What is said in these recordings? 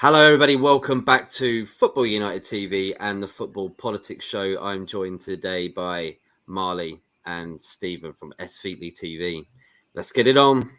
Hello, everybody. Welcome back to Football United TV and the Football Politics Show. I'm joined today by Marley and Stephen from S Feetly TV. Let's get it on.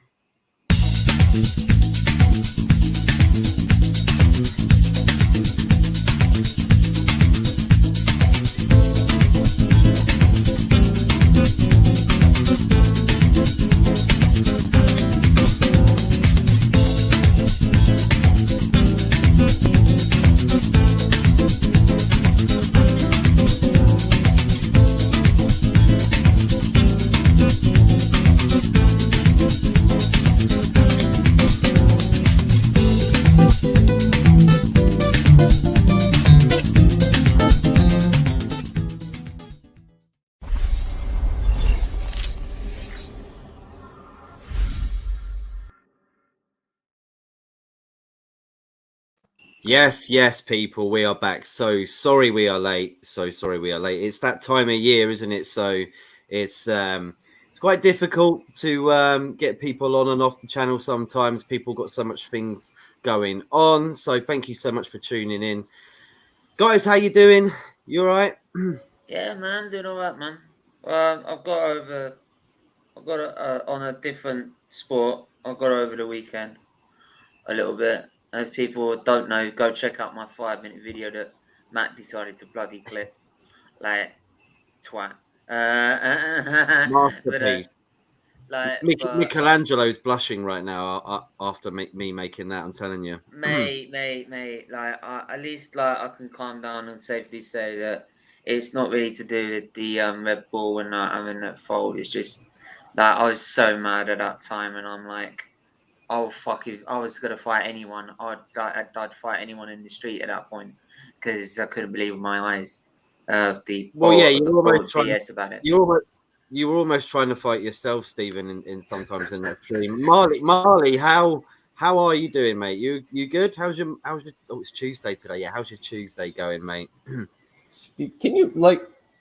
Yes, people, we are back. So sorry we are late. It's that time of year, isn't it? So it's quite difficult to get people on and off the channel sometimes. People got so much things going on. So thank you so much for tuning in. Guys, how you doing? You all right? Yeah, man, doing all right, man. I've got on a different sport. I got over the weekend a little bit. If people don't know, go check out my 5-minute video that Matt decided to bloody clip, like twat. But Masterpiece. but Michelangelo's blushing right now after me making that. I'm telling you. mate, at least I can calm down and safely say that it's not really to do with the Red Bull and I'm in that fault. It's just that I was so mad at that time, and I'm like, oh fuck, if I was gonna fight anyone, I'd fight anyone in the street at that point because I couldn't believe my eyes of the Well, yeah, BS about it. you were almost trying to fight yourself, Stephen, in sometimes in that stream. Marley, how are you doing, mate? You good? How's your oh, it's Tuesday today. Yeah, how's your Tuesday going, mate? Can you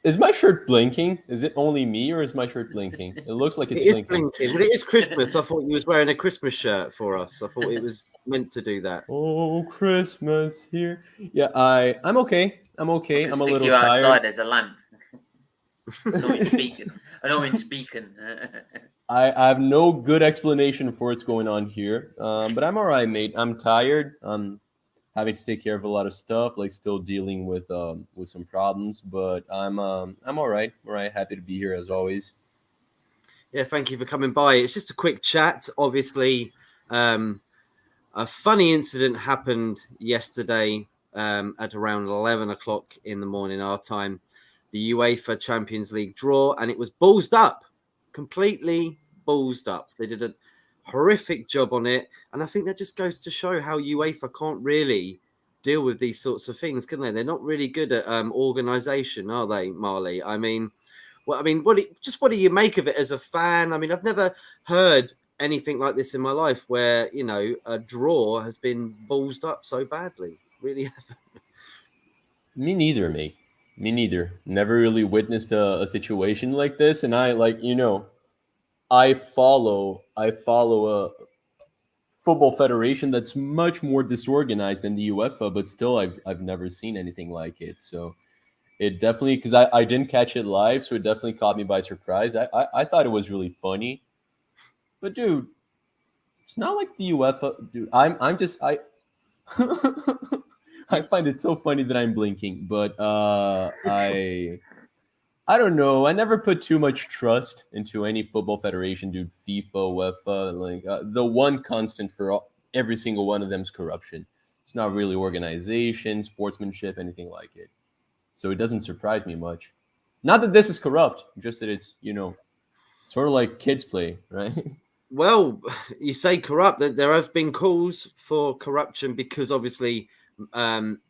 is my shirt blinking? Is it only me or is my shirt blinking? It looks like It it's is blinking. blinking, but it is Christmas. I thought you was wearing a Christmas shirt for us. I thought it was meant to do that. Oh, Christmas here. Yeah, I'm okay. I'm I okay. can I'm a stick little you outside tired. as a lamp, an orange beacon, an orange beacon. I have no good explanation for what's going on here. But I'm all right, mate. I'm tired. I'm having to take care of a lot of stuff, like still dealing with some problems. But I'm all right. All right. Happy to be here as always. Yeah, thank you for coming by. It's just a quick chat. Obviously, a funny incident happened yesterday at around 11 o'clock in the morning, our time. The UEFA Champions League draw, and it was ballsed up, completely ballsed up. They did a horrific job on it, and I think that just goes to show how UEFA can't really deal with these sorts of things, can they? They're not really good at organisation, are they, Marley? I mean, what do you make of it as a fan? I mean, I've never heard anything like this in my life where, a draw has been ballsed up so badly. Really. Me neither, mate. Me neither. Never really witnessed a situation like this, and I follow a football federation that's much more disorganized than the UEFA, but still I've never seen anything like it. So it definitely, because I didn't catch it live, so it definitely caught me by surprise. I thought it was really funny, but dude, it's not like the UEFA. Dude, I'm just I. I find it so funny that I'm blinking, but I don't know. I never put too much trust into any football federation, dude. FIFA, UEFA, the one constant for every single one of them is corruption. It's not really organization, sportsmanship, anything like it. So it doesn't surprise me much. Not that this is corrupt, just that it's sort of like kids play, right? Well, you say corrupt. There has been calls for corruption because obviously Man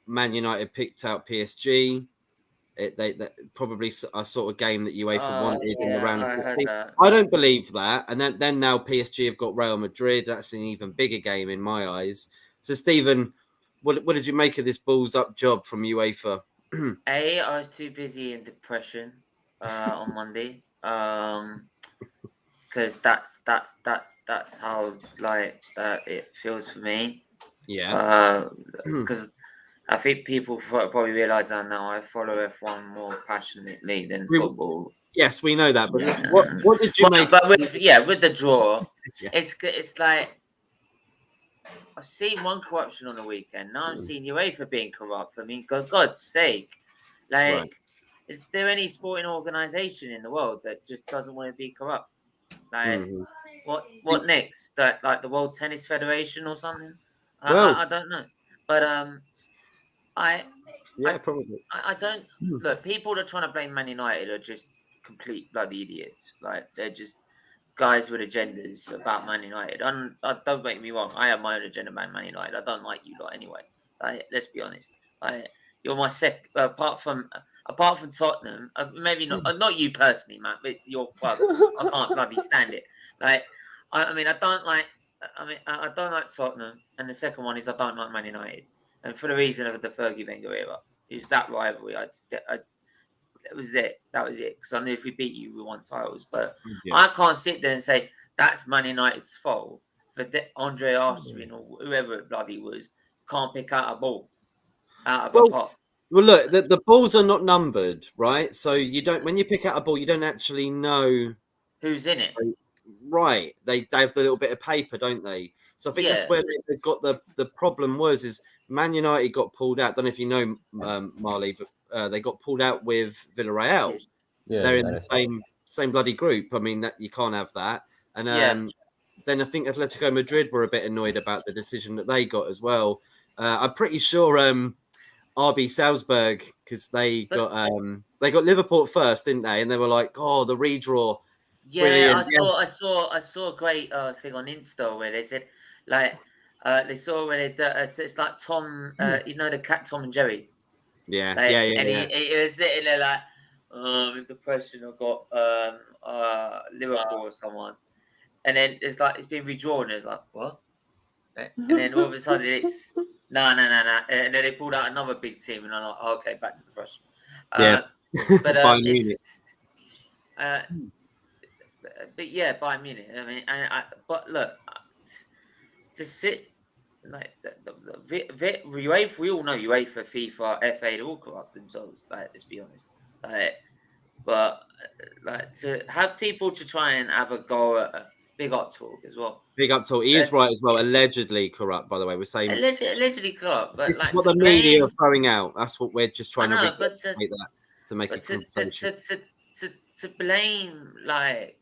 United picked out PSG. That probably a sort of game that UEFA wanted in the Yeah, round of I heard 16. that. I don't believe that. And then now PSG have got Real Madrid. That's an even bigger game in my eyes. So, Stephen, what did you make of this balls up job from UEFA? I was too busy in depression on Monday. Because that's how it feels for me. Yeah. Because I think people probably realise that now. I follow F1 more passionately than football. Yes, we know that. But Yeah. what did you make? But with the draw, Yeah. it's like I've seen one corruption on the weekend. Now I'm seeing UEFA being corrupt. I mean, God's sake, like, Right. is there any sporting organisation in the world that just doesn't want to be corrupt? Like, Mhm. what next? That like the World Tennis Federation or something? Well, I don't know, but I yeah, probably. I don't look. People that are trying to blame Man United are just complete bloody idiots. Like they're just guys with agendas about Man United. And don't make me wrong. I have my own agenda about Man United. I don't like you lot anyway. Like, let's be honest. Like, you're my apart from Tottenham. Maybe not you personally, Matt, but your club. I can't bloody stand it. Like, I mean, I don't like. I mean, I don't like Tottenham, and the second one is I don't like Man United, and for the reason of the Fergie Wenger era, is that rivalry. That was it. That was it. Because I knew if we beat you, we won titles. But Yeah. I can't sit there and say that's Man United's fault for Andre Armstrong or whoever it bloody was can't pick out a ball out of a pot. Well, look, the balls are not numbered, right? So you don't when you pick out a ball, you don't actually know who's in it. Right. They have the little bit of paper, don't they? So I think that's where they got the problem is Man United got pulled out. Don't know if you know Marley, but they got pulled out with Villarreal. Yeah, they're in the same bloody group. I mean, that you can't have that. And then I think Atletico Madrid were a bit annoyed about the decision that they got as well. I'm pretty sure RB Salzburg, because they got Liverpool first, didn't they? And they were like, "Oh, the redraw." Yeah, brilliant. I saw a great thing on Insta where they said like they saw where it's like Tom, you know the cat Tom and Jerry. Yeah, like, yeah. And he was sitting there like, in depression. I've got Liverpool or someone, and then it's like it's been redrawn. It's like what? And then all of a sudden it's no, and then they pulled out another big team, and I'm like, oh, okay, back to the question. Yeah, but Bayern Munich. But yeah, Bayern Munich. I mean, but look, to sit like the UEFA, we all know UEFA, FIFA, FA, they all corrupt themselves. Like, let's be honest. But like to have people to try and have a go at Big Up Talk as well. Big Up Talk. He is right as well. Allegedly corrupt, by the way. We're saying allegedly corrupt. But this like, is what the media are throwing out. That's what we're just trying to make a conversation. To blame like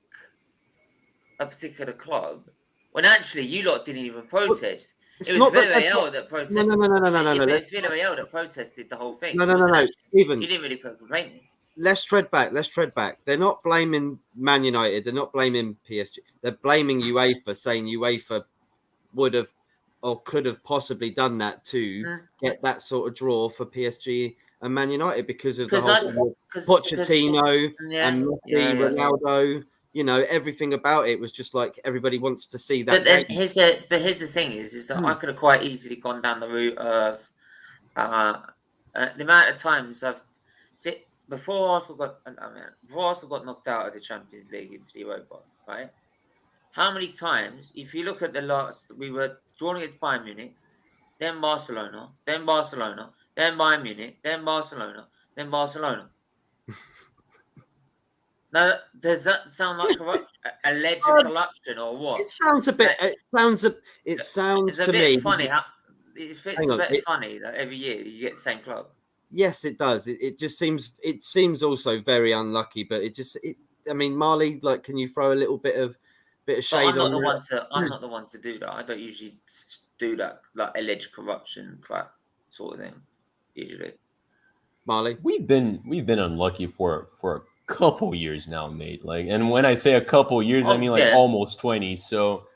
a particular club when actually you lot didn't even protest. It was Villarreal that protested. No. It's Villarreal that protested the whole thing. No. Even you didn't really complain. Let's tread back. They're not blaming Man United. They're not blaming PSG. They're blaming UEFA, saying UEFA would have or could have possibly done that to get that sort of draw for PSG and Man United because of the whole Pochettino and Messi, Ronaldo. You know, everything about it was just like everybody wants to see that. But here's the thing is that I could have quite easily gone down the route of the amount of times I've before Arsenal got knocked out of the Champions League into the Europa, right? How many times, if you look at the last, we were drawn against Bayern Munich, then Barcelona, then Barcelona, then Bayern Munich, then Barcelona, then Barcelona. Now, does that sound like alleged corruption or what? It sounds a bit. It sounds to me funny. It's a bit funny that every year you get the same club. Yes, it does. It just seems. It seems also very unlucky, but I mean, Marley, like, can you throw a little bit of shade I'm not on that? I'm not the one to do that. I don't usually do that, like alleged corruption crap sort of thing. Usually, Marley, we've been unlucky for a couple years now, mate. Like, and when I say a couple years, I mean like almost 20. So,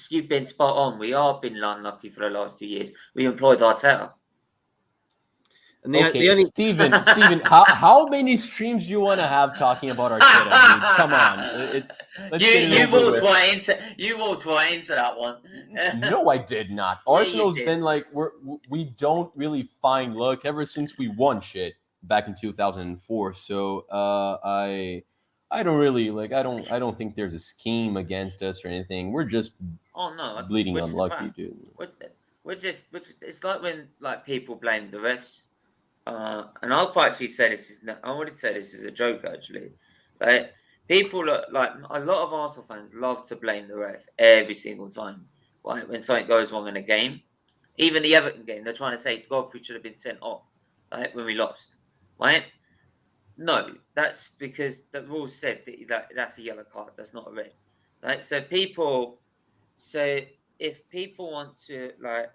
you've been spot on. We have been unlucky for the last 2 years. We employed Arteta. And Steven, how many streams do you want to have talking about Arteta? Dude? Come on, you walked right into that one. No, I did not. Arsenal's been like we don't really find luck ever since we won shit back in 2004. So I don't really I don't think there's a scheme against us or anything. We're just Oh no, Bleeding we're just unlucky, crap. dude. We're just it's like when like people blame the refs. And I'll quite actually say this I would say this is a joke actually. Like people like a lot of Arsenal fans love to blame the ref every single time. Right, when something goes wrong in a game, even the Everton game, they're trying to say Godfrey should have been sent off. Right, when we lost, right? No, that's because the rules said that that's a yellow card. That's not a red. Right, so if people want to like,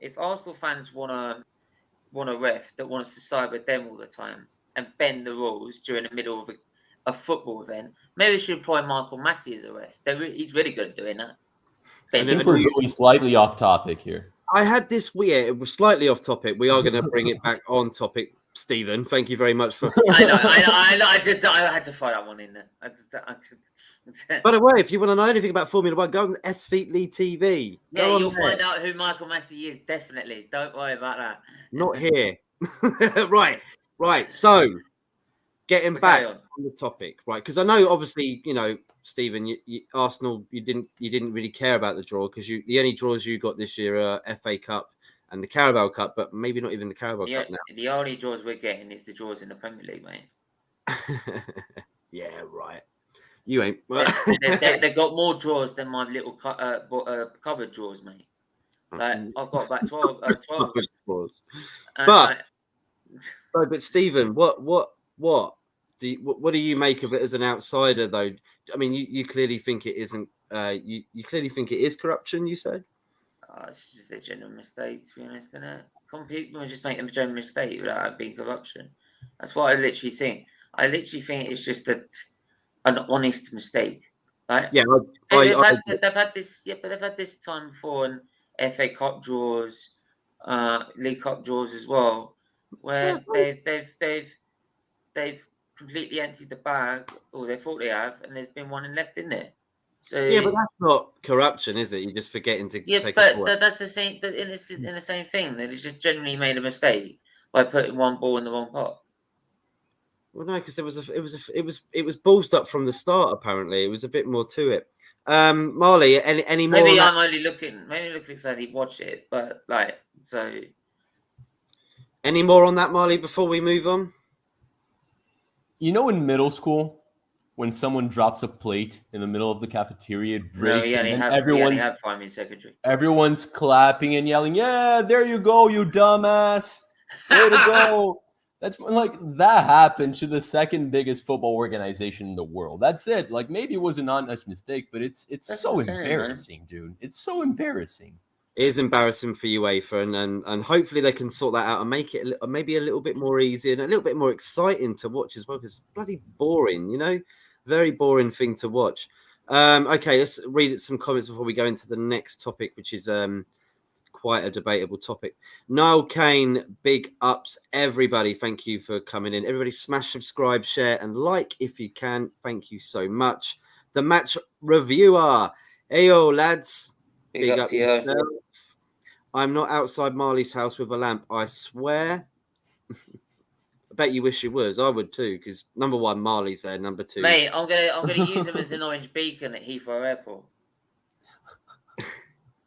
if Arsenal fans want a ref that wants to side with them all the time and bend the rules during the middle of a football event, maybe we should employ Michael Massey as a ref. He's really good at doing that. I think we're going slightly off topic here. I had this weird. It was slightly off topic. We are going to bring it back on topic, Stephen. Thank you very much for. I know. I had to throw that one in there. By the way, if you want to know anything about Formula One, go on S Feetly TV. Yeah, you'll find out who Michael Massey is. Definitely. Don't worry about that. Not here. right. So, getting back on the topic, right? Because I know, obviously, Stephen, Arsenal, you didn't really care about the draw because the only draws you got this year are FA Cup and the Carabao Cup, but maybe not even the Carabao Cup now. The only draws we're getting is the draws in the Premier League, mate. Yeah, right. You ain't. They've got more draws than my little cupboard drawers, mate. Like I've got about 12 draws. But Stephen, what do you make of it as an outsider, though? I mean, you clearly think it isn't. You clearly think it is corruption. You say? It's just a general mistake, to be honest, isn't it? Some people just make a general mistake without it being corruption. That's what I literally think. I literally think it's just an honest mistake. Right? Yeah, they've had this time before in FA Cup draws, League Cup draws as well, where they've completely emptied the bag, or they thought they have, and there's been one left in there. So yeah, but that's not corruption, is it? You're just forgetting to take. Yeah, but that's the same. In the same thing, that it's just generally made a mistake by putting one ball in the wrong pot. Well, no, because it was ballsed up from the start. Apparently, it was a bit more to it. Marley, any more? Maybe I'm only looking because I didn't watch it, but like so. Any more on that, Marley? Before we move on, in middle school, when someone drops a plate in the middle of the cafeteria, it breaks, and then everyone's clapping and yelling, "Yeah, there you go, you dumbass! Way to go!" That's like that happened to the second biggest football organization in the world. That's it. Like maybe it was an honest mistake, but it's so embarrassing, dude. It's so embarrassing. It is embarrassing for UEFA, and hopefully they can sort that out and make it maybe a little bit more easy and a little bit more exciting to watch as well. Because it's bloody boring, very boring thing to watch. Okay, let's read some comments before we go into the next topic, which is quite a debatable topic. Niall Kane, big ups, everybody. Thank you for coming in. Everybody smash, subscribe, share, and like if you can. Thank you so much. The match reviewer. Heyo, lads. Big up yourself. I'm not outside Marley's house with a lamp, I swear. I bet you wish you was. I would too, because number one, Marley's there. Number two, mate, I'm gonna use him as an orange beacon at Heathrow Airport.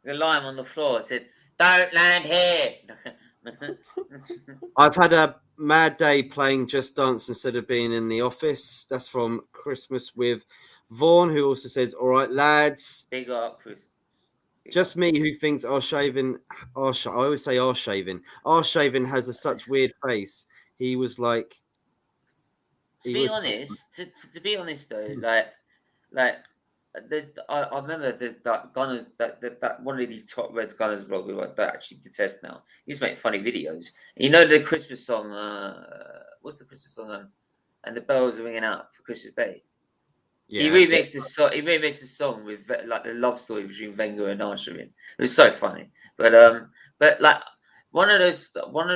The line on the floor said, "Don't land here." I've had a mad day playing Just Dance instead of being in the office. That's from Christmas with Vaughan, who also says, "All right, lads." Big up, Chris. Just me who thinks I always say Arshavin has such weird face. He was like. To be honest though, like I remember there's that Gunners that one of these top Reds Gunners bloggers that I actually detest now. He used to make funny videos. The Christmas song. What's the Christmas song? And the bells are ringing out for Christmas Day. Yeah, he remixed the song with like the love story between Wenger and Arshavin. It was so funny. But like one of the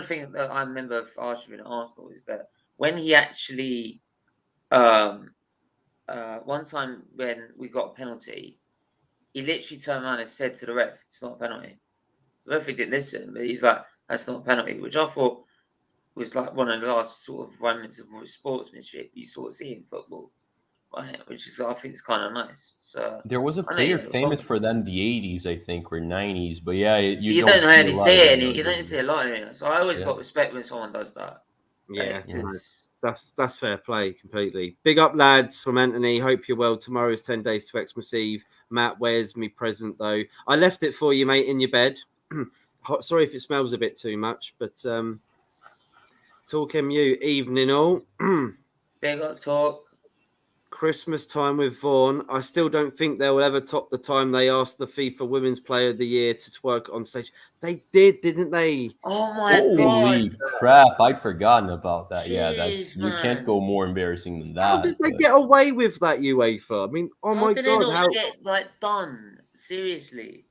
things that I remember of Arshavin at Arsenal is that when he actually one time when we got a penalty, he literally turned around and said to the ref, "It's not a penalty." The referee didn't listen, but he's like, "That's not a penalty," which I thought was like one of the last sort of moments of sportsmanship you sort of see in football. which is I think it's kind of nice. So There was a I know player you have a famous problem. for that in the 80s, I think, or 90s. But yeah, you You don't don't see a really lot see of it, that and you don't nowadays. see a lot of it. So I always Yeah. got respect when someone does that. Yeah, Yeah. no, that's fair play completely. Big up, lads, from Anthony. Hope you're well. Tomorrow's 10 days to Xmas Eve. Matt, where's me present though? I left it for you, mate, in your bed. Sorry if it smells a bit too much, but talk MU evening all. Big up talk. Christmas time with Vaughan. I still don't think they will ever top the time they asked the FIFA Women's Player of the Year to twerk on stage. They did, didn't they? Oh my Holy god! crap! I'd forgotten about that. Yeah, Jeez, you can't man. go more embarrassing than How that. did they But get away with that, UEFA? I mean, oh How my did it God, not how? get like done? Seriously.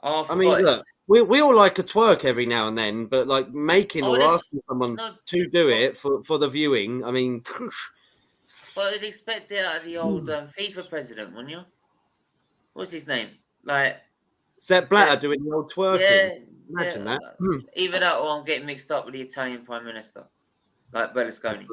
Oh, I I mean, forgot. look, we all like a twerk every now and then, but like making I or would ex- asking someone no, to do but, it for the viewing, I mean, but I'd expect it out of the old FIFA president, wouldn't you? What's his name? Like, Sepp the, Blatter doing the old twerking. yeah, Imagine that. Either that or I'm getting mixed up with the Italian prime minister, like Berlusconi.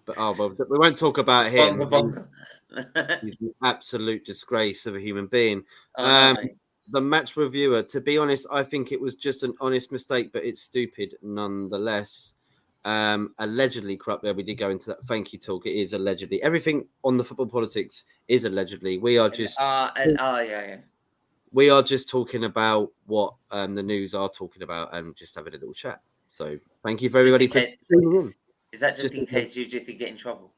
But well, we won't talk about him. Bonga bonga. He's an absolute disgrace of a human being. Oh no, mate. The match reviewer, to be honest, I think it was just an honest mistake, but it's stupid nonetheless. Allegedly corrupt. There, we did go into that. Thank you, talk. It is allegedly. Everything on the football politics is allegedly. We are just Yeah. we are just talking about what the news are talking about and just having a little chat. So thank you for everybody for tuning in. Is that just in case you just get in trouble?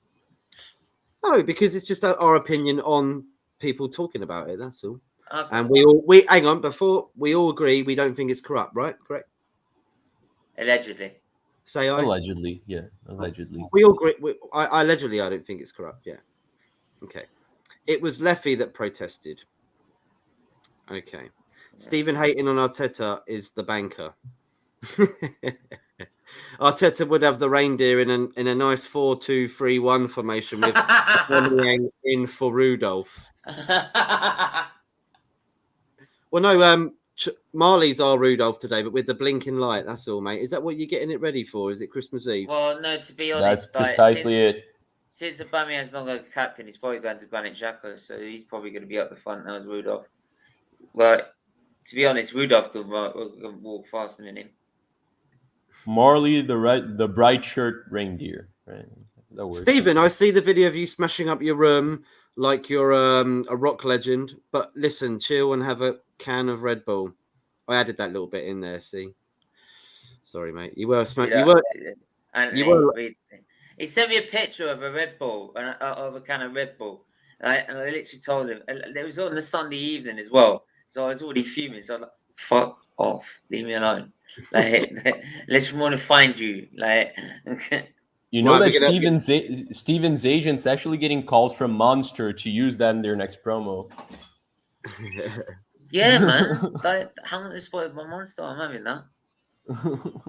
No, because it's just our opinion on people talking about it. That's all. Okay. And we hang on before we all agree we don't think it's corrupt, right? Correct. Allegedly. Say I. allegedly, yeah, allegedly. We all agree. I allegedly, I don't think it's corrupt. Yeah. Okay. It was Leffy that protested. Okay. Stephen Hayton on Arteta is the banker. Arteta would have the reindeer in a nice 4-2-3-1 formation with in for Rudolph. Well, no, Marley's our Rudolph today, but with the blinking light. That's all, mate. Is that what you're getting it ready for? Is it Christmas Eve? Well, no. To be honest, That's precisely it. Since Aubameyang's not going to captain, he's probably going to Granit Xhaka, so he's probably going to be up the front now as Rudolph. But to be honest, Rudolph could walk faster than him. Marley, the bright shirt reindeer, right? That works. Stephen, I see the video of you smashing up your room like you're a rock legend. But listen, chill and have a can of Red Bull. I added that little bit in there. See, sorry, mate. You were smashing. He sent me a picture of a Red Bull of a can of Red Bull, right? And I literally told him it was on the Sunday evening as well. So I was already fuming. So I was like, "Fuck off, leave me alone." Like, let's want to find you. Like, you know that Steven's agent's actually getting calls from Monster to use that in their next promo. Yeah, man. Like, how much they spoiled my Monster? I'm having that.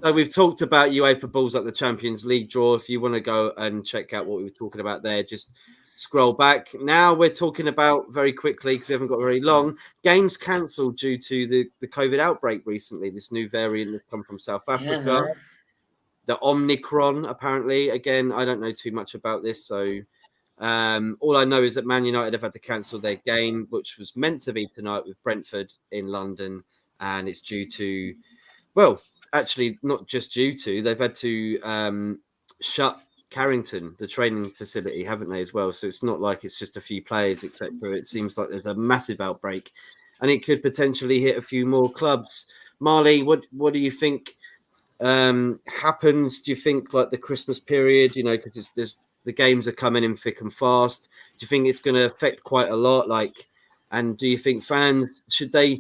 So we've talked about UEFA balls like the Champions League draw. If you want to go and check out what we were talking about there, just scroll back. Now we're talking about very quickly because we haven't got very long. Games cancelled due to the COVID outbreak recently. This new variant has come from South Africa. Yeah, the Omicron, apparently. Again, I don't know too much about this, so all I know is that Man United have had to cancel their game, which was meant to be tonight with Brentford in London, and it's due to, well, actually not just due to, they've had to shut Carrington, the training facility, haven't they, as well? So it's not like it's just a few players, etc. It seems like there's a massive outbreak, and it could potentially hit a few more clubs. Marley, what do you think happens? Do you think like the Christmas period, you know, because the games are coming in thick and fast? Do you think it's going to affect quite a lot? Like, and do you think fans should they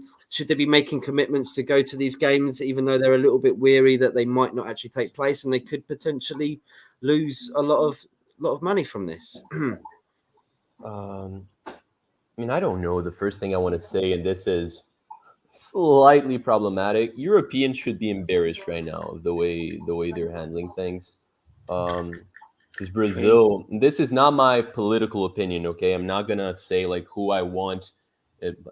be making commitments to go to these games, even though they're a little bit weary that they might not actually take place and they could potentially lose a lot of money from this? I mean, I don't know. The first thing I want to say, and this is slightly problematic, Europeans should be embarrassed right now the way they're handling things. Because Brazil, this is not my political opinion, okay? I'm not gonna say like who I want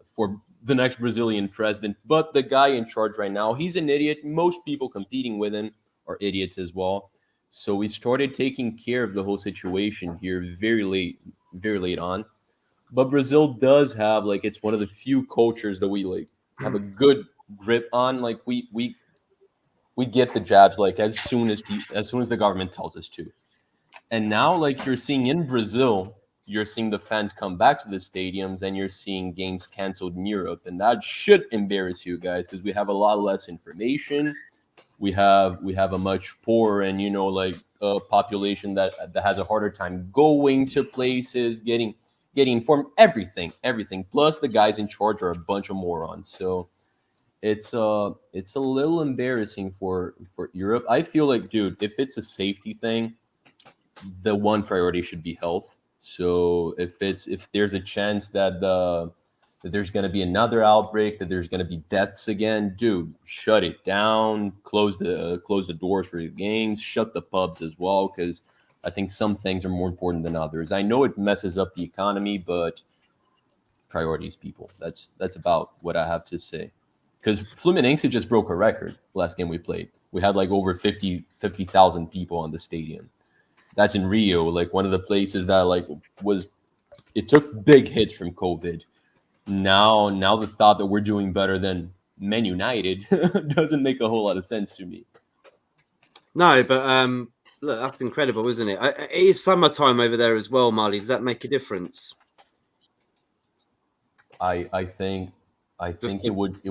for the next Brazilian president, but the guy in charge right now, he's an idiot. Most people competing with him are idiots as well. So we started taking care of the whole situation here very late very late on. But Brazil does have like it's one of the few cultures that we like have a good grip on. Like we get the jabs like as soon as the government tells us to. And now, like you're seeing in Brazil, you're seeing the fans come back to the stadiums, and you're seeing games canceled in Europe, and that should embarrass you guys because we have a lot less information. We have a much poorer and like a population that has a harder time going to places, getting informed, everything. Plus, the guys in charge are a bunch of morons. So it's a little embarrassing for Europe. I feel like, dude, if it's a safety thing, the one priority should be health. So if there's a chance that there's going to be another outbreak, that there's going to be deaths again, dude, shut it down. Close the doors for the games. Shut the pubs as well, because I think some things are more important than others. I know it messes up the economy, but priorities, people. That's about what I have to say. Because Fluminense just broke a record last game we played. We had like over 50,000 people on the stadium. That's in Rio, like one of the places that like was it took big hits from COVID. Now the thought that we're doing better than Man United doesn't make a whole lot of sense to me. No, but look, that's incredible, isn't it? It is summertime over there as well, Marley. Does that make a difference? I think Just it would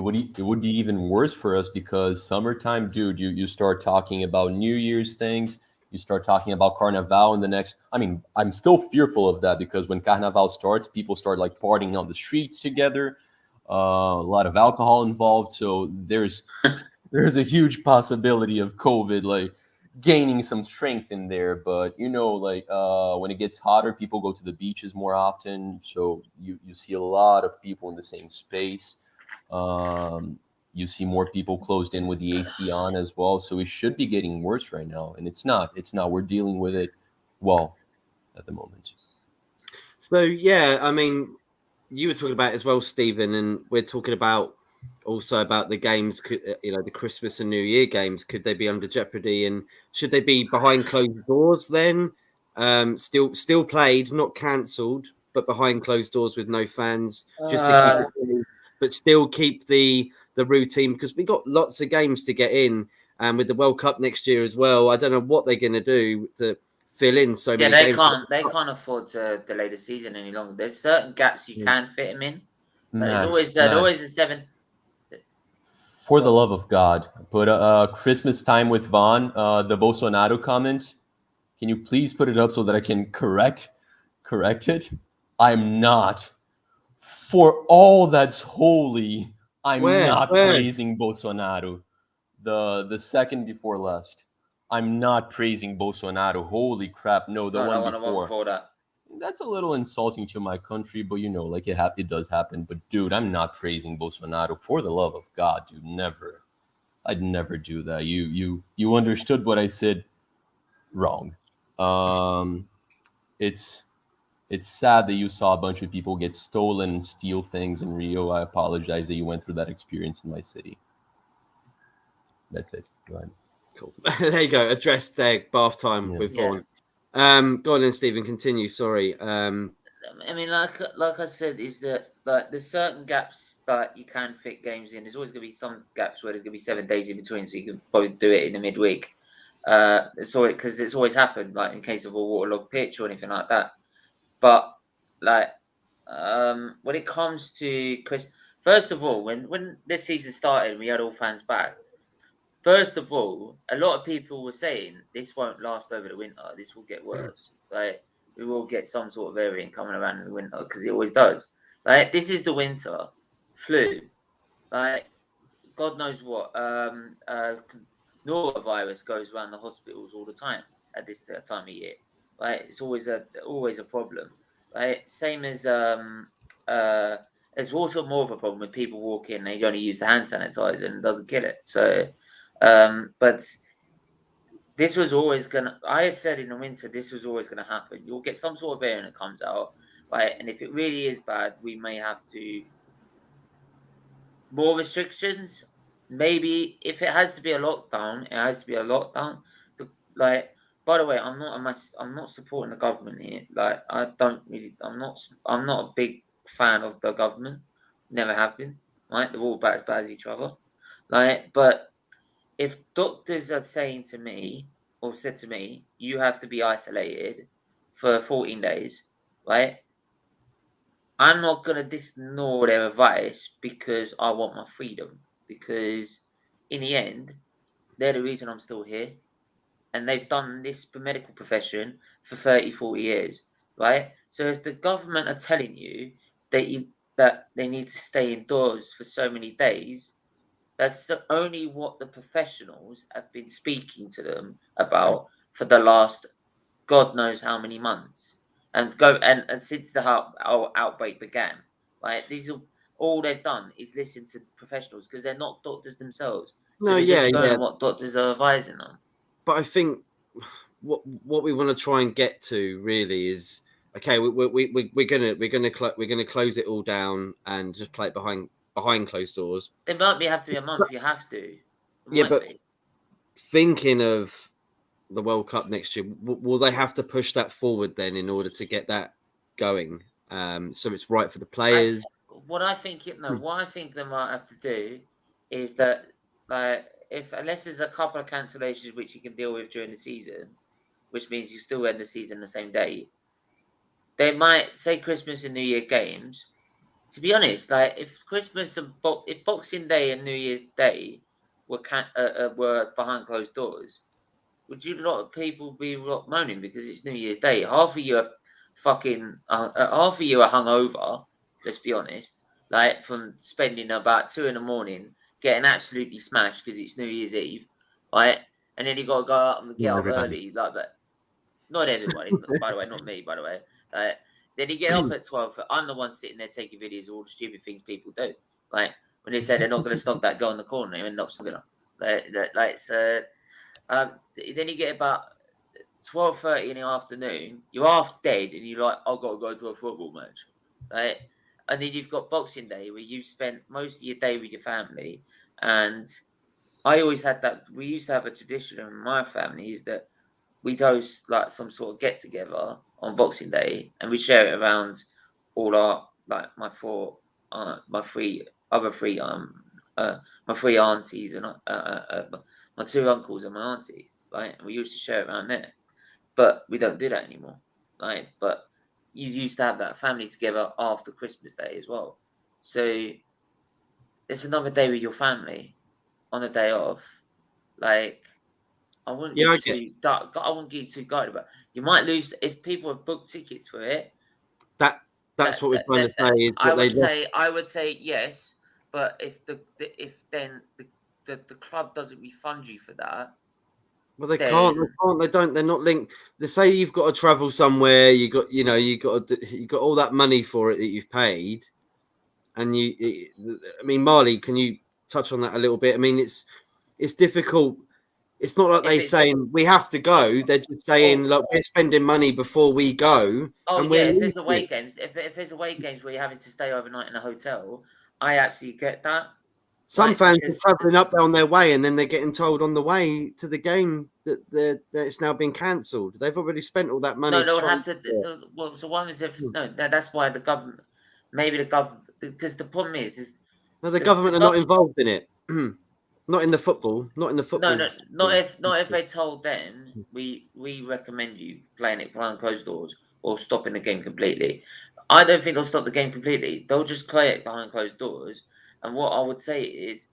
be even worse for us because summertime, dude, you start talking about New Year's things, you start talking about Carnival in the next. I mean, I'm still fearful of that because when Carnival starts, people start like partying on the streets together, a lot of alcohol involved. So there's a huge possibility of COVID like gaining some strength in there. But like when it gets hotter, people go to the beaches more often, so you see a lot of people in the same space. um, you see more people closed in with the AC on as well, so it should be getting worse right now, and it's not we're dealing with it well at the moment. so yeah. I mean, you were talking about it as well, Stephen, and we're talking about also about the games. The Christmas and New Year games. Could they be under jeopardy, and should they be behind closed doors then? Still played, not cancelled, but behind closed doors with no fans, just to keep it, but still keep the routine because we got lots of games to get in, and with the World Cup next year as well. I don't know what they're going to do to fill in so Yeah, many they games. can't afford to delay the season any longer. There's certain gaps you can fit them in. But there's Matt, always a seven. for the love of God, put Christmas time with Vaughn, the Bolsonaro comment. Can you please put it up so that I can correct it? I'm not. For all that's holy, I'm not Where? praising Bolsonaro. The second before last. I'm not praising Bolsonaro. Holy crap. No, the No, one the one before. before that. That's a little insulting to my country, but like it does happen. But dude, I'm not praising Bolsonaro. For the love of God, dude, never. I'd never do that. You understood what I said wrong. Um, it's it's sad that you saw a bunch of people get stolen and steal things in Rio. I apologize that you went through that experience in my city. That's it. Go ahead. Cool. There you go. Addressed there. Bath time with Vaughn. Go on then, Stephen. Continue. Sorry. I mean, like I said, is that like there's certain gaps that you can fit games in. There's always going to be some gaps where there's going to be 7 days in between, so you can probably do it in the midweek. Because it's always happened, like in case of a waterlogged pitch or anything like that. But like, when it comes to Chris, first of all, when this season started, and we had all fans back. First of all, a lot of people were saying this won't last over the winter. This will get worse. Like we will get some sort of variant coming around in the winter because it always does. Like this is the winter flu. Like God knows what. Norovirus goes around the hospitals all the time at this time of year. Right, it's always a problem. Right, same as there's also more of a problem with people walk in. They only use the hand sanitizer and it doesn't kill it. So, but this was always gonna. I said in the winter this was always gonna happen. You'll get some sort of variant that comes out, right? And if it really is bad, we may have to more Maybe if it has to be a lockdown, it has to be a lockdown. Like, by the way, I'm not supporting the government here. Like, I'm not a big fan of the government. Never have been. Right, they're all about as bad as each other. Like, but if doctors are saying to me or said to me, you have to be isolated for 14 days, right? I'm not gonna ignore their advice because I want my freedom. Because in the end, they're the reason I'm still here. And they've done this medical profession for 30, 40 years, right? So if the government are telling you that they need to stay indoors for so many days, that's only what the professionals have been speaking to them about for the last God knows how many months, and since the outbreak began, right? These are all they've done is listen to professionals because they're not doctors themselves, so No, they're yeah, just going yeah. on what doctors are advising them. But I think what we want to try and get to really is okay. We're gonna close it all down and just play it behind closed doors. There might have to be a month. You have to. It Yeah, might but be. thinking of the World Cup next year, will they have to push that forward then in order to get that going? So it's right for the players. What I think they might have to do is that, like, unless there's a couple of cancellations which you can deal with during the season, which means you still end the season the same day, they might say Christmas and New Year games. To be honest, like, if if Boxing Day and New Year's Day were behind closed doors, would you lot of people be moaning because it's New Year's Day? Half of you are half of you are hungover. Let's be honest, like, from spending about 2 a.m, getting absolutely smashed because it's New Year's Eve, right? And then you got to go up and get up early, like that. Not everybody, by the way, not me, by the way. Then you get up at 12. I'm the one sitting there taking videos of all the stupid things people do. Like, when they say they're not going to stop that girl in the corner, they end up stopping her. So. Then you get about 12:30 in the afternoon. You're half dead, and you're like, "I've got to go to a football match," right? And then you've got Boxing Day, where you've spent most of your day with your family. And I always had that. We used to have a tradition in my family is that we'd host like some sort of get together on Boxing Day, and we share it around all our like my three my three aunties and my two uncles and my auntie, right? And we used to share it around there, but we don't do that anymore, right? But you used to have that family together after Christmas Day as well, so it's another day with your family on a day off, like. I wouldn't get too gutted about it. You might lose if people have booked tickets for it. That's what we're trying to say. Is that I would say yes, but if the club doesn't refund you for that, well, they can't. They don't. They're not linked. They say you've got to travel somewhere. You got all that money for it that you've paid, and I mean, Marley, can you touch on that a little bit? I mean, it's difficult. It's not like they're saying we have to go. They're just saying, look, we're spending money before we go. Oh, and yeah, if there's away games, if there's away games where you're having to stay overnight in a hotel, I actually get that. Some fans are travelling up there on their way, and then they're getting told on the way to the game that it's now been cancelled. They've already spent all that money. No, they would have to. Well, so one is if no, that's why the government, because the problem is no, the government are not involved in it. Not in the football. Not if they told them we recommend you playing it behind closed doors or stopping the game completely. I don't think they'll stop the game completely. They'll just play it behind closed doors. And what I would say is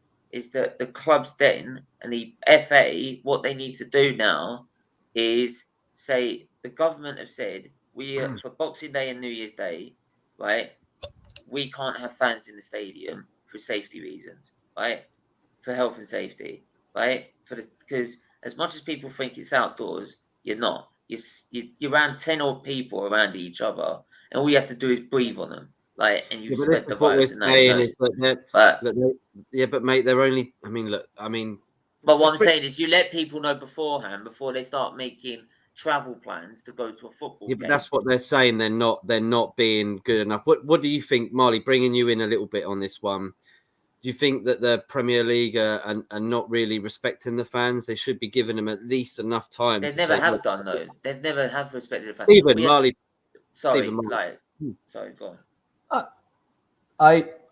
that the clubs then and the FA, what they need to do now is say the government have said for Boxing Day and New Year's Day, right? We can't have fans in the stadium for safety reasons, right? For health and safety, right? Because as much as people think it's outdoors, you're not. You're around 10 odd people around each other, and all you have to do is breathe on them, like, and you spread the virus. What we're saying is but mate, they're only. I mean, look. I mean, but what I'm saying is, you let people know beforehand before they start making travel plans to go to a football game. But that's what they're saying. They're not being good enough. What do you think, Marley? Bringing you in a little bit on this one. Do Do you think that the Premier League are not really respecting the fans? They should be giving them at least enough time. They to never say, have "Look, done though. They never have respected the fans. Stephen We had, Marley." sorry, Stephen Marley. sorry, go on.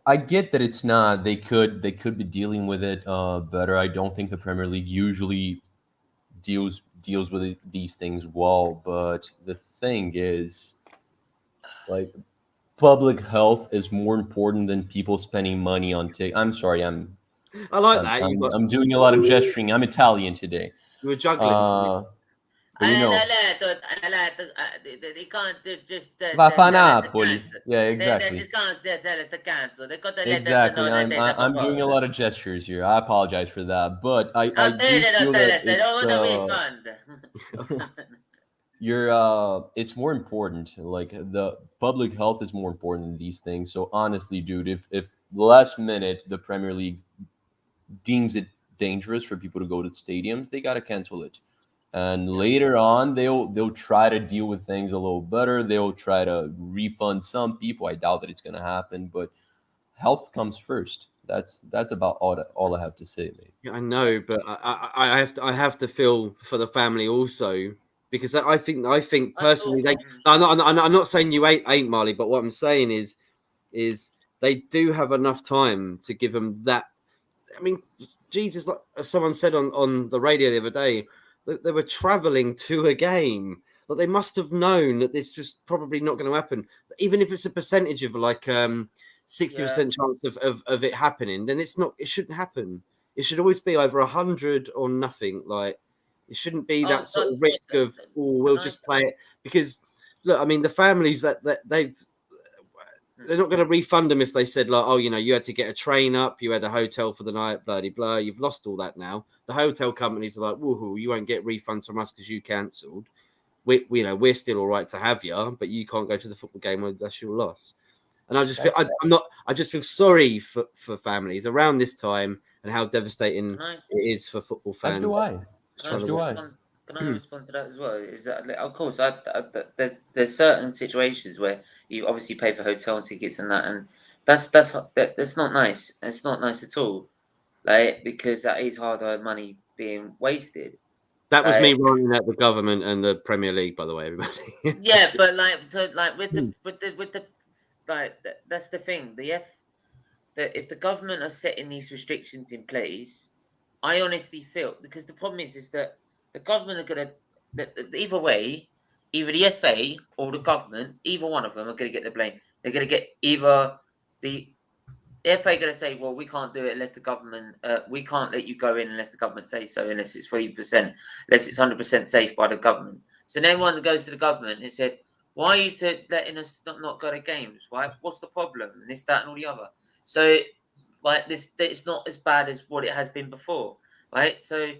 I get that it's not. They could be dealing with it better. I don't think the Premier League usually deals with these things well. But the thing is, like, public health is more important than people spending money on tickets. I'm sorry, I like that. I'm doing a lot of gesturing. I'm Italian today. You were juggling something. But you know, They can't just va fa tell us to Napoli. cancel. Yeah, They exactly. just can't tell us to cancel. They got to let us Exactly. know that they never I'm doing a lot of gestures here. I apologize for that, but I How do dare they feel not tell that us? They don't it's want a refund. it's more important. Like, the public health is more important than these things. So honestly, dude, if last minute the Premier League deems it dangerous for people to go to stadiums, they got to cancel it. And later on, they'll try to deal with things a little better. They'll try to refund some people. I doubt that it's going to happen, but health comes first. That's about all I have to say, mate. Yeah, I know, but I have to feel for the family also, because I think personally I'm not saying you ain't Marley, but what I'm saying is they do have enough time to give them that. I mean, Jesus, like someone said on the radio the other day, that they were traveling to a game. But they must have known that this was probably not going to happen. Even if it's a percentage of like 60% chance of it happening, then it's not. It shouldn't happen. It should always be over 100 or nothing. Like, it shouldn't be that sort of risk of, oh, we'll just play it. Because look, I mean, the families that they're not going to refund them if they said, like, oh, you had to get a train up, you had a hotel for the night, blah, blah, blah. You've lost all that now. The hotel companies are like, woohoo, you won't get refunds from us because you cancelled. We're still all right to have you, but you can't go to the football game unless you're lost. And I just feel I just feel sorry for families around this time and how devastating it is for football fans. As do I. Can I respond to that as well? Is that, of course, there's certain situations where you obviously pay for hotel tickets and that, and that's not nice. It's not nice at all, like, because that is hard-earned money being wasted. That was me running at the government and the Premier League, by the way, everybody. Yeah, but with the that's the thing. If the government are setting these restrictions in place, I honestly feel, because the problem is that the government are going to, either way, either the FA or the government, either one of them are going to get the blame. They're going to get either the FA going to say, well, we can't do it unless the government, we can't let you go in unless the government says so, unless it's 3%, unless it's 100% safe by the government. So then one goes to the government and said, why are you letting us not go to games? Why? What's the problem? And this, that, and all the other. So, like, it's not as bad as what it has been before, right? So,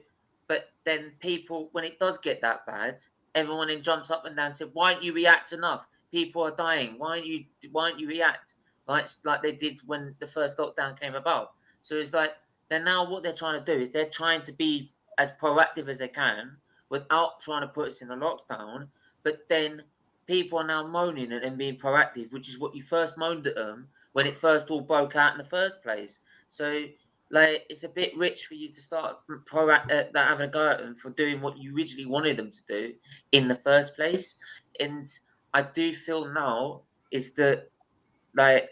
but then people, when it does get that bad, everyone then jumps up and down and said, why don't you react enough? People are dying. Why don't you react? Like they did when the first lockdown came about. So it's like, then now what they're trying to do is they're trying to be as proactive as they can without trying to put us in a lockdown. But then people are now moaning at them being proactive, which is what you first moaned at them when it first all broke out in the first place. So, like, it's a bit rich for you to start having a go at them for doing what you originally wanted them to do in the first place. And I do feel now is that, like,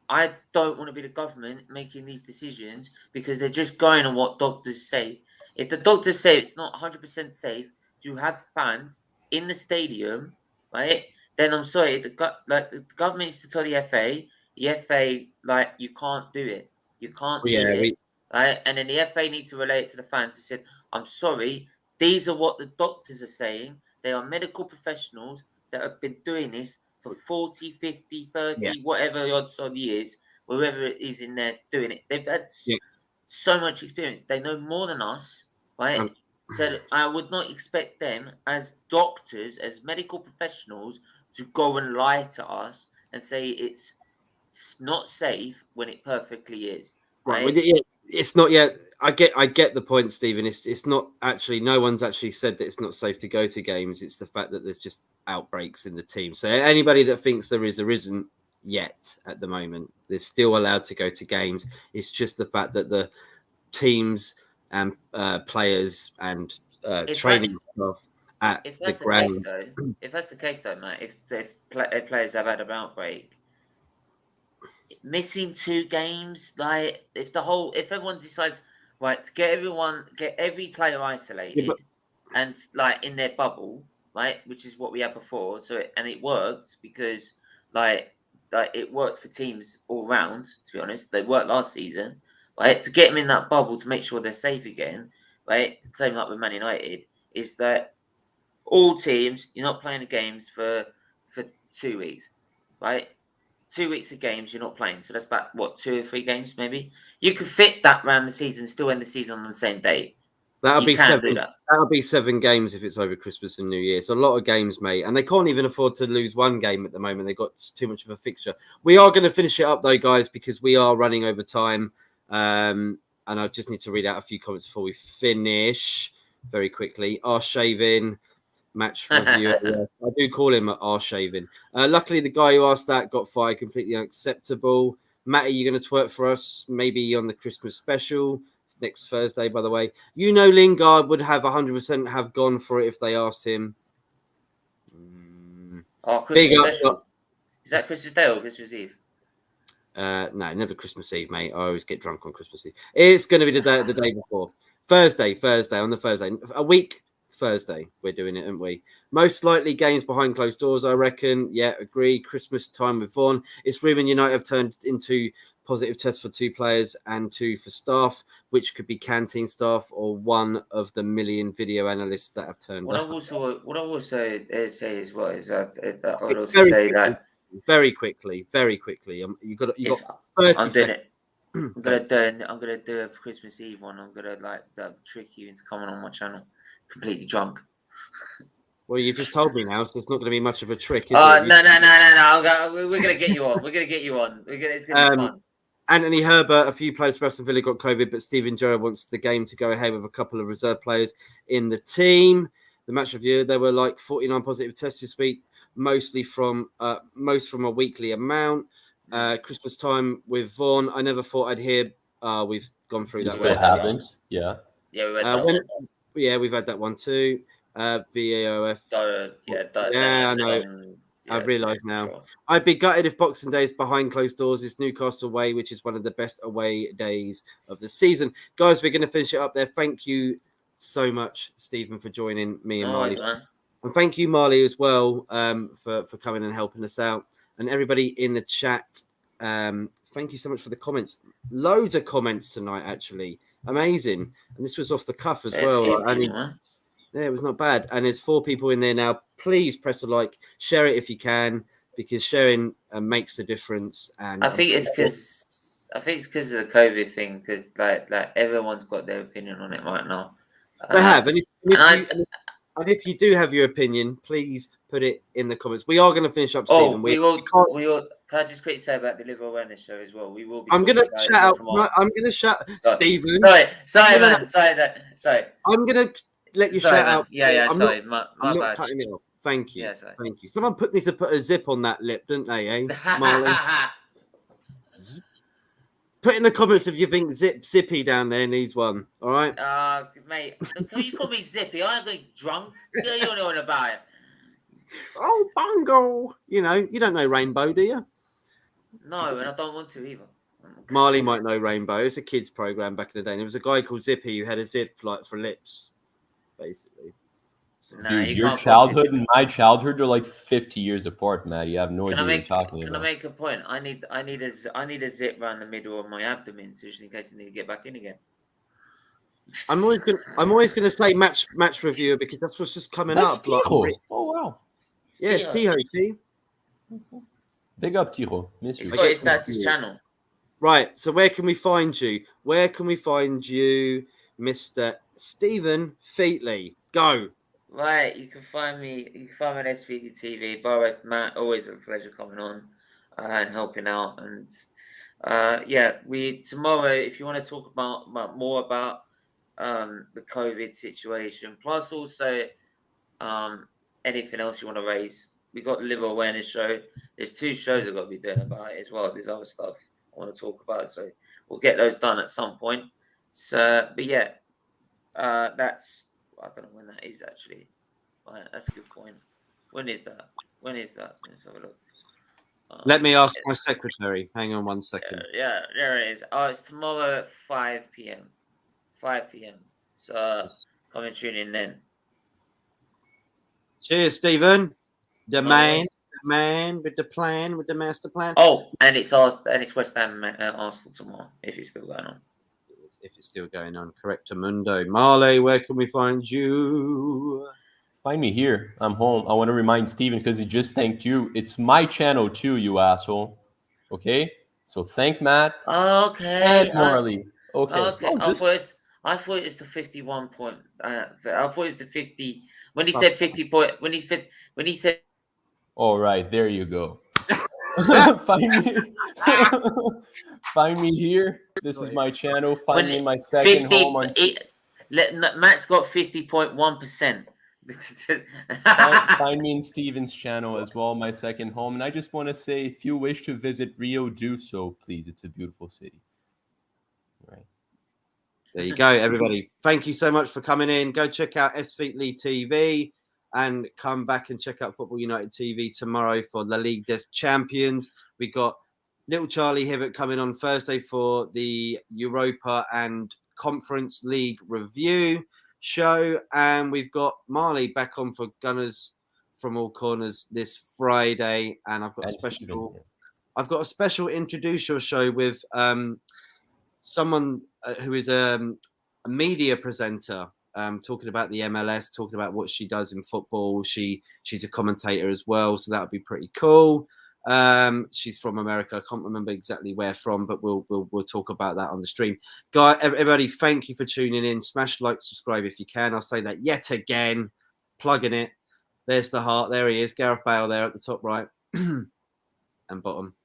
I don't want to be the government making these decisions because they're just going on what doctors say. If the doctors say it's not 100% safe to have fans in the stadium, right, then I'm sorry, the government needs to tell the FA, like, you can't do it. You can't do it. Right? And then the FA need to relay it to the fans and said, I'm sorry, these are what the doctors are saying. They are medical professionals that have been doing this for 40, 50, 30, whatever odds on years, wherever it is in there doing it. They've had so much experience. They know more than us, right? So I would not expect them as doctors, as medical professionals, to go and lie to us and say it's not safe when it perfectly is. Right? It's not yet. I get the point, Stephen. It's not actually. No one's actually said that it's not safe to go to games. It's the fact that there's just outbreaks in the team. So anybody that thinks there isn't, yet at the moment. They're still allowed to go to games. It's just the fact that the teams and players and training staff at if the that's the case, ground. though, mate, if players have had an outbreak, missing 2 games, like if everyone decides right to get every player isolated and like in their bubble, right, which is what we had before. So it worked because like it worked for teams all round. To be honest, they worked last season, right, to get them in that bubble to make sure they're safe again, right. Same like with Man United is that all teams you're not playing the games for 2 weeks, right. 2 weeks of games you're not playing, so that's about what 2 or 3 games maybe. You could fit that round the season, still end the season on the same date. That'll You be can 7. do that. That'll be 7 games if it's over Christmas and New Year. It's a lot of games, mate, and they can't even afford to lose 1 game at the moment. They've got too much of a fixture. We are going to finish it up though, guys, because we are running over time. And I just need to read out a few comments before we finish very quickly. Arse shaving. Match review. Yeah, I do call him arse shaving. Luckily, the guy who asked that got fired. Completely unacceptable. Matty, you're going to twerk for us maybe on the Christmas special next Thursday, by the way. You know Lingard would have 100% have gone for it if they asked him. Oh, Christmas Big special. up. Is that Christmas Day or Christmas Eve? No, never Christmas Eve, mate. I always get drunk on Christmas Eve. It's going to be the day before. Thursday, on the Thursday. A week Thursday, we're doing it, aren't we? Most likely games behind closed doors, I reckon. Yeah, agree. Christmas time with Vaughan. It's rumored United have turned into positive tests for 2 players and 2 for staff, which could be canteen staff or one of the million video analysts that have turned What I up. will say as well is that I would also say that very quickly. You got 30 I'm doing seconds. it. I'm gonna do a Christmas Eve one. I'm gonna trick you into coming on my channel completely drunk. Well, you just told me now, so it's not going to be much of a trick, is it? No. We're gonna get you on. It's gonna be fun. Anthony Herbert, a few players for Aston Villa got COVID, but Steven Gerrard wants the game to go ahead with a couple of reserve players in the team. The match review, there were like 49 positive tests this week, most from a weekly amount. Christmas time with Vaughan. I never thought I'd hear. We've gone through that. Still haven't. Yeah. Yeah, we had that one. Yeah, we've had that one too. VAOF. I know. I realise now. Sure. I'd be gutted if Boxing Day is behind closed doors. It's Newcastle away, which is one of the best away days of the season. Guys, we're going to finish it up there. Thank you so much, Stephen, for joining me and Marley. And thank you, Marley, as well, for coming and helping us out. And everybody in the chat, thank you so much for the comments. Loads of comments tonight, actually. Amazing. And this was off the cuff as well. Yeah, it was not bad. And there's 4 people in there now. Please press a like, share it if you can, because sharing makes the difference. And I think it's because of the COVID thing, because like everyone's got their opinion on it right now. They have, and if you do have your opinion, please put it in the comments. We are going to finish up, Stephen. We will. Can I just quickly say about the liver awareness show as well? We will be. I'm going to shout out. I'm going to shout, Stephen. Sorry, man. Sorry. I'm going to let you shout out. Yeah. I'm sorry, not bad. Cutting it off. Thank you. Yeah, sorry. Thank you. Someone needs to put a zip on that lip, didn't they? Eh, Marley? Put in the comments if you think Zippy down there needs one. All right. Mate, you call me Zippy? I'm going drunk. You don't know about it. Oh, Bungle! You don't know Rainbow, do you? No, and I don't want to either. Marley might know Rainbow. It's a kids program back in the day. And there was a guy called Zippy who had a zip like for lips, basically. So, dude, your childhood and my childhood are like 50 years apart, Matt. You have no idea what you're talking about. Can I make a point? I need a zip around the middle of my abdomen, so just in case I need to get back in again. I'm always gonna say match reviewer because that's what's just coming up. Like, oh wow. Yeah, it's Tiho. Big up Tiho. That's his channel. Right. So where can we find you? Where can we find you, Mr. Stephen Featley? Go. Right, you can find me on SVT TV. Bar with Matt, always a pleasure coming on and helping out. And tomorrow, if you want to talk about more about the COVID situation, plus also anything else you want to raise, we got the liver awareness show. There's 2 shows I've got to be doing about it as well. There's other stuff I want to talk about, so we'll get those done at some point. So, but yeah, that's, I don't know when that is actually. Right, that's a good point. When is that? Let's have a look. Let me ask my secretary. Hang on 1 second. Yeah, there it is. Oh, it's tomorrow at 5 p.m. 5 p.m. So come and tune in then. Cheers, Stephen. The No man, worries. the man with the plan, with the master plan. Oh, and it's West Ham Arsenal tomorrow, if it's still going on. If it's still going on, Correctamundo. Marley, where can we find you? Find me here. I'm home. I want to remind Steven, because he just thanked you. It's my channel too, you asshole. Okay? So thank Matt Okay. and Marley. Okay. Okay. Oh, I thought it was the 51 point. I thought it was the 50. When he said 50 point, when he said. All right, there you go. Find me here. This is my channel. Find me in my second 50, home. Matt's got 50.1%. Find me in Steven's channel as well, my second home. And I just want to say, if you wish to visit Rio, do so, please. It's a beautiful city. Right. There you go, everybody. Thank you so much for coming in. Go check out Esfeetly TV and come back and check out Football United TV tomorrow for La Ligue des Champions. We got little Charlie Hibbert coming on Thursday for the Europa and Conference League review show, and we've got Marley back on for Gunners from All Corners this Friday, and I've got a special introduce your show with someone who is a media presenter, talking about the MLS, talking about what she does in football. She's a commentator as well, so that would be pretty cool. She's from America. I can't remember exactly where from, but we'll talk about that on the stream. Guys, everybody, thank you for tuning in. Smash like, subscribe if you can. I'll say that yet again. Plugging it. There's the heart. There he is. Gareth Bale there at the top right and bottom.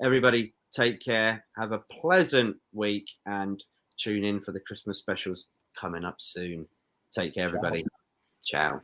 Everybody, take care. Have a pleasant week and tune in for the Christmas specials coming up soon. Take care, everybody. Ciao.